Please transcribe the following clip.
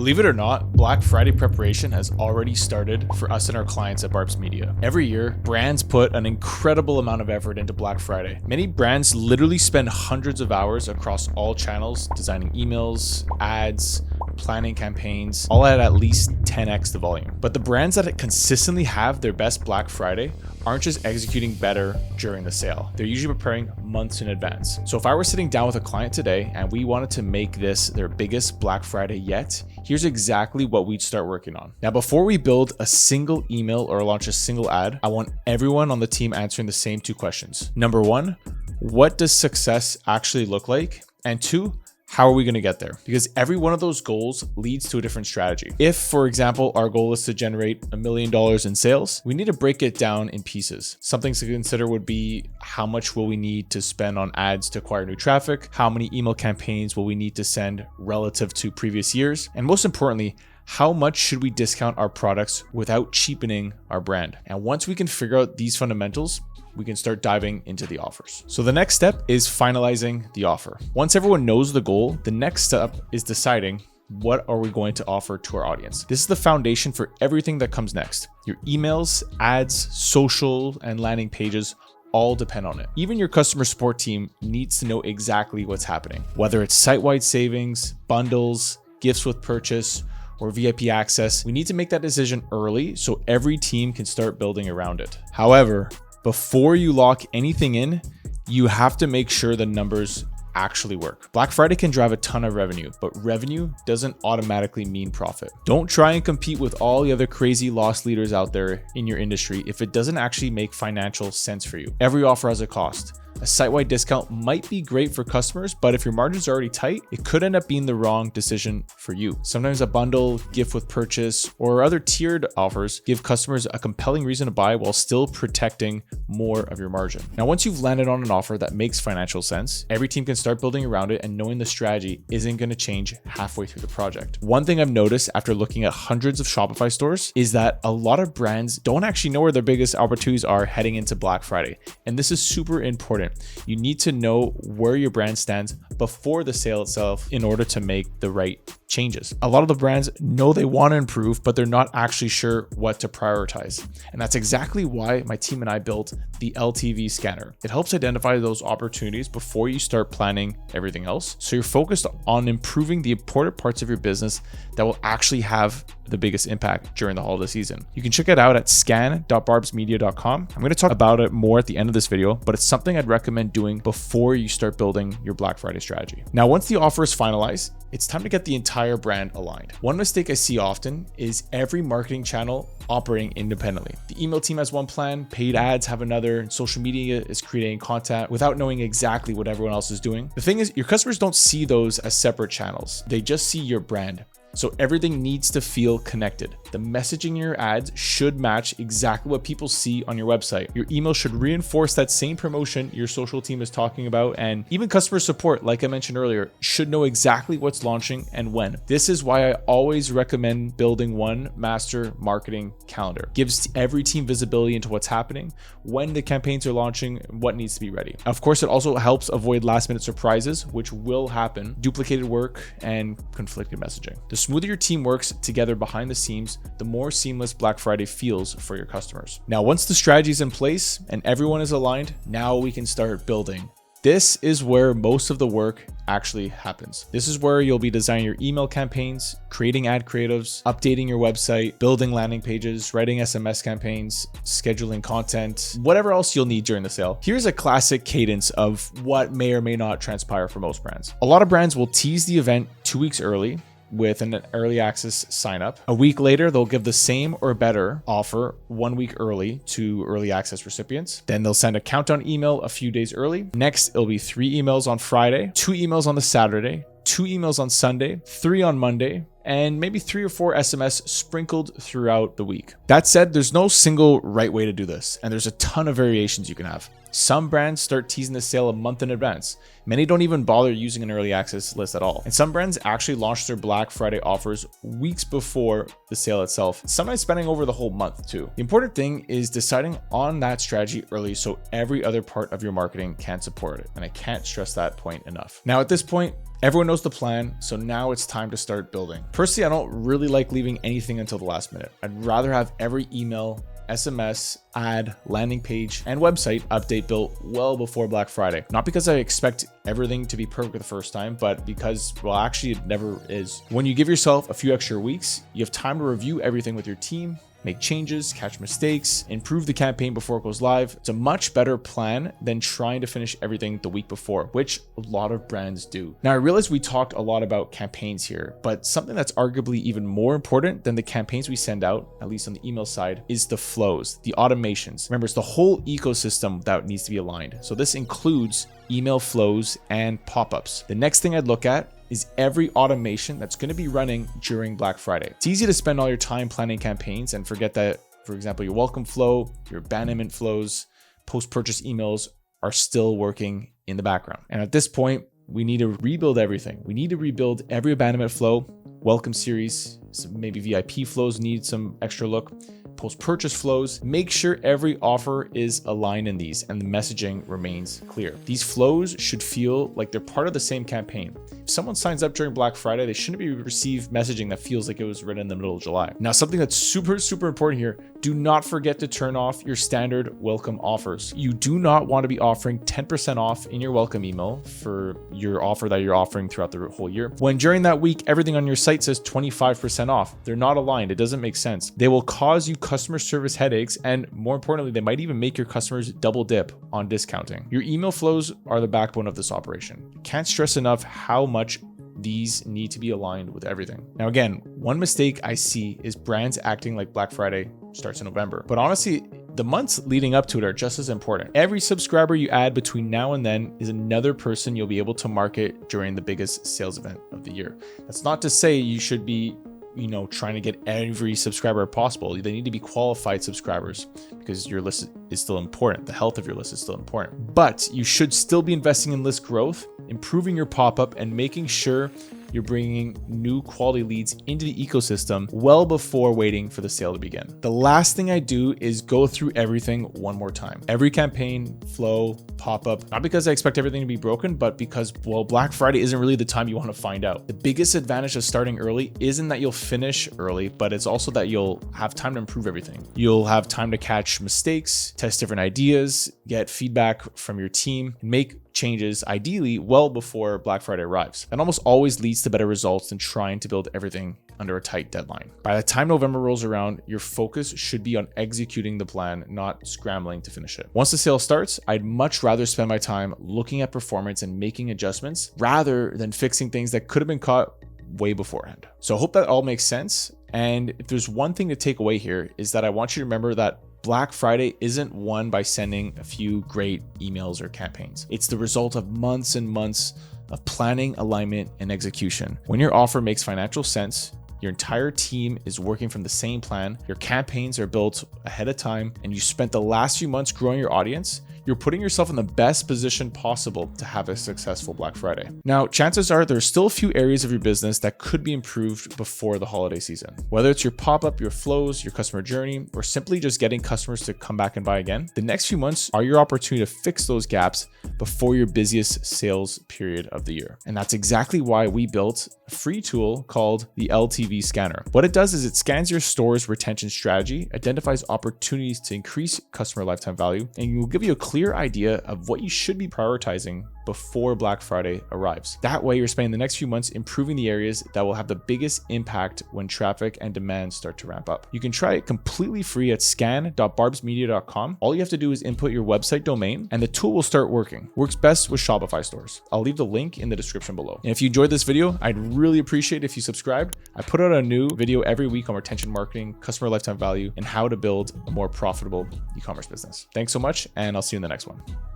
Believe it or not, Black Friday preparation has already started for us and our clients at Barbs Media. Every year, brands put an incredible amount of effort into Black Friday. Many brands literally spend hundreds of hours across all channels designing emails, ads, planning campaigns, all at least 10x the volume. But the brands that consistently have their best Black Friday aren't just executing better during the sale. They're usually preparing months in advance. So if I were sitting down with a client today and we wanted to make this their biggest Black Friday yet, here's exactly what we'd start working on. Now, before we build a single email or launch a single ad, I want everyone on the team answering the same two questions. Number one, what does success actually look like? And two, how are we going to get there? Because every one of those goals leads to a different strategy. If, for example, our goal is to generate $1 million in sales, we need to break it down in pieces. Something to consider would be how much will we need to spend on ads to acquire new traffic? How many email campaigns will we need to send relative to previous years? And most importantly, how much should we discount our products without cheapening our brand? And once we can figure out these fundamentals, we can start diving into the offers. So the next step is finalizing the offer. Once everyone knows the goal, the next step is deciding what are we going to offer to our audience. This is the foundation for everything that comes next. Your emails, ads, social, and landing pages all depend on it. Even your customer support team needs to know exactly what's happening, whether it's site-wide savings, bundles, gifts with purchase, or VIP access. We need to make that decision early so every team can start building around it. However, before you lock anything in, you have to make sure the numbers actually work. Black Friday can drive a ton of revenue, but revenue doesn't automatically mean profit. Don't try and compete with all the other crazy loss leaders out there in your industry if it doesn't actually make financial sense for you. Every offer has a cost. A site-wide discount might be great for customers, but if your margins are already tight, it could end up being the wrong decision for you. Sometimes a bundle, gift with purchase, or other tiered offers give customers a compelling reason to buy while still protecting more of your margin. Now, once you've landed on an offer that makes financial sense, every team can start building around it, and knowing the strategy isn't going to change halfway through the project. One thing I've noticed after looking at hundreds of Shopify stores is that a lot of brands don't actually know where their biggest opportunities are heading into Black Friday. And this is super important. You need to know where your brand stands before the sale itself in order to make the right changes. A lot of the brands know they want to improve, but they're not actually sure what to prioritize. And that's exactly why my team and I built the LTV Scanner. It helps identify those opportunities before you start planning everything else. So you're focused on improving the important parts of your business that will actually have the biggest impact during the holiday season. You can check it out at scan.barbsmedia.com. I'm going to talk about it more at the end of this video, but it's something I'd recommend doing before you start building your Black Friday strategy. Now, once the offer is finalized, it's time to get the entire brand aligned. One mistake I see often is every marketing channel operating independently. The email team has one plan, paid ads have another, and social media is creating content without knowing exactly what everyone else is doing. The thing is, your customers don't see those as separate channels. They just see your brand. So everything needs to feel connected. The messaging in your ads should match exactly what people see on your website. Your email should reinforce that same promotion your social team is talking about. And even customer support, like I mentioned earlier, should know exactly what's launching and when. This is why I always recommend building one master marketing calendar. Gives every team visibility into what's happening, when the campaigns are launching, and what needs to be ready. Of course, it also helps avoid last minute surprises, which will happen, duplicated work, and conflicted messaging. The smoother your team works together behind the scenes, the more seamless Black Friday feels for your customers. Now, once the strategy is in place and everyone is aligned, now we can start building. This is where most of the work actually happens. This is where you'll be designing your email campaigns, creating ad creatives, updating your website, building landing pages, writing SMS campaigns, scheduling content, whatever else you'll need during the sale. Here's a classic cadence of what may or may not transpire for most brands. A lot of brands will tease the event 2 weeks early with an early access sign up. A week later, they'll give the same or better offer 1 week early to early access recipients. Then they'll send a countdown email a few days early. Next, it'll be 3 emails on Friday, 2 emails on the Saturday, 2 emails on Sunday, 3 on Monday, and maybe 3 or 4 SMS sprinkled throughout the week. That said, there's no single right way to do this, and there's a ton of variations you can have. Some brands start teasing the sale a month in advance. Many don't even bother using an early access list at all. And some brands actually launch their Black Friday offers weeks before the sale itself, sometimes spending over the whole month too. The important thing is deciding on that strategy early so every other part of your marketing can support it. And I can't stress that point enough. Now at this point, everyone knows the plan, so now it's time to start building. Personally, I don't really like leaving anything until the last minute. I'd rather have every email, SMS, ad, landing page, and website update built well before Black Friday. Not because I expect everything to be perfect the first time, but because, well, actually it never is. When you give yourself a few extra weeks, you have time to review everything with your team, make changes, catch mistakes, improve the campaign before it goes live. It's a much better plan than trying to finish everything the week before, which a lot of brands do. Now, I realize we talked a lot about campaigns here, but something that's arguably even more important than the campaigns we send out, at least on the email side, is the flows, the automations. Remember, it's the whole ecosystem that needs to be aligned. So this includes email flows and pop-ups. The next thing I'd look at is every automation that's going to be running during Black Friday. It's easy to spend all your time planning campaigns and forget that, for example, your welcome flow, your abandonment flows, post-purchase emails are still working in the background. And at this point, we need to rebuild everything. We need to rebuild every abandonment flow, welcome series, maybe VIP flows need some extra look, post-purchase flows. Make sure every offer is aligned in these and the messaging remains clear. These flows should feel like they're part of the same campaign. If someone signs up during Black Friday, they shouldn't be receive messaging that feels like it was written in the middle of July. Now, something that's super important here, do not forget to turn off your standard welcome offers. You do not want to be offering 10% off in your welcome email for your offer that you're offering throughout the whole year, when during that week, everything on your site says 25% off. They're not aligned. It doesn't make sense. They will cause you customer service headaches, and more importantly, they might even make your customers double dip on discounting. Your email flows are the backbone of this operation. Can't stress enough how much these need to be aligned with everything. Now, again, one mistake I see is brands acting like Black Friday starts in November. But honestly, the months leading up to it are just as important. Every subscriber you add between now and then is another person you'll be able to market during the biggest sales event of the year. That's not to say you should be trying to get every subscriber possible. They need to be qualified subscribers because your list is still important. The health of your list is still important. But you should still be investing in list growth, improving your pop-up, and making sure you're bringing new quality leads into the ecosystem well before waiting for the sale to begin. The last thing I do is go through everything one more time. Every campaign, flow, pop-up, not because I expect everything to be broken, but because, well, Black Friday isn't really the time you want to find out. The biggest advantage of starting early isn't that you'll finish early, but it's also that you'll have time to improve everything. You'll have time to catch mistakes, test different ideas, get feedback from your team, and make changes ideally well before Black Friday arrives. That almost always leads to better results than trying to build everything under a tight deadline. By the time November rolls around, your focus should be on executing the plan, not scrambling to finish it. Once the sale starts, I'd much rather spend my time looking at performance and making adjustments rather than fixing things that could have been caught way beforehand. So I hope that all makes sense. And if there's one thing to take away here, is that I want you to remember that Black Friday isn't won by sending a few great emails or campaigns. It's the result of months and months of planning, alignment, and execution. When your offer makes financial sense, your entire team is working from the same plan, your campaigns are built ahead of time, and you spent the last few months growing your audience, you're putting yourself in the best position possible to have a successful Black Friday. Now, chances are there's still a few areas of your business that could be improved before the holiday season. Whether it's your pop-up, your flows, your customer journey, or simply just getting customers to come back and buy again, the next few months are your opportunity to fix those gaps before your busiest sales period of the year. And that's exactly why we built a free tool called the LTV Scanner. What it does is it scans your store's retention strategy, identifies opportunities to increase customer lifetime value, and will give you a clear idea of what you should be prioritizing before Black Friday arrives. That way, you're spending the next few months improving the areas that will have the biggest impact when traffic and demand start to ramp up. You can try it completely free at scan.barbsmedia.com. All you have to do is input your website domain and the tool will start working. Works best with Shopify stores. I'll leave the link in the description below. And if you enjoyed this video, I'd really appreciate if you subscribed. I put out a new video every week on retention marketing, customer lifetime value, and how to build a more profitable e-commerce business. Thanks so much, and I'll see you in the next one.